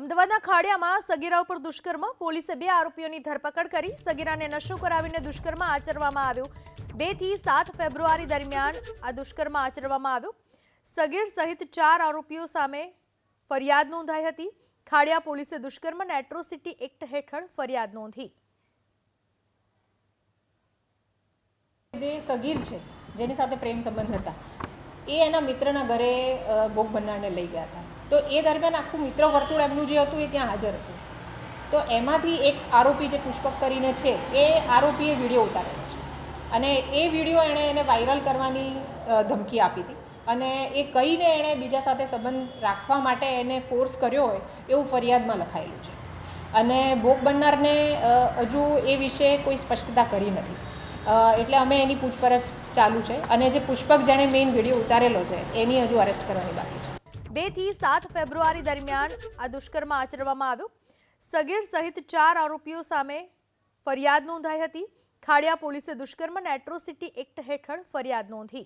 અમદાવાદના ખાડિયામાં સગીરા ઉપર દુષ્કર્મ, પોલીસે 2 આરોપીઓની ધરપકડ કરી। સગીરાને નશો કરાવીને દુષ્કર્મ આચરવામાં આવ્યું। 2 થી 7 ફેબ્રુઆરી દરમિયાન આ દુષ્કર્મ આચરવામાં આવ્યું। સગીર સહિત 4 આરોપીઓ સામે ફરિયાદ નોંધાઈ હતી। ખાડિયા પોલીસે દુષ્કર્મ અને એટ્રોસિટી એક્ટ હેઠળ ફરિયાદ નોંધી। જે સગીર છે જેની સાથે પ્રેમ સંબંધ હતા એ એના મિત્રના ઘરે ભોગ બનનારને લઈ ગયા હતા। તો એ દરમિયાન આખું મિત્ર વર્તુળ એમનું જે હતું એ ત્યાં હાજર હતું। તો એમાંથી એક આરોપી જે પુષ્પક કરીને છે એ આરોપીએ વિડીયો ઉતારેલો છે અને એ વિડીયો એને વાયરલ કરવાની ધમકી આપી હતી અને એ કહીને એણે બીજા સાથે સંબંધ રાખવા માટે એને ફોર્સ કર્યો હોય એવું ફરિયાદમાં લખાયેલું છે અને ભોગ બનનારને હજુ એ વિશે કોઈ સ્પષ્ટતા કરી નથી। એટલે અમે એની પૂછપરછ ચાલુ છે અને જે પુષ્પક જેણે મેઇન વિડીયો ઉતારેલો છે એની હજુ અરેસ્ટ કરવાની બાકી છે। 2 થી 7 ફેબ્રુઆરી દરમિયાન આ દુષ્કર્મ આચરવામાં આવ્યું। સગીર સહિત 4 આરોપીઓ સામે ફરિયાદ નોંધાઈ હતી। ખાડિયા પોલીસે દુષ્કર્મ અને એટ્રોસિટી એક્ટ હેઠળ ફરિયાદ નોંધી।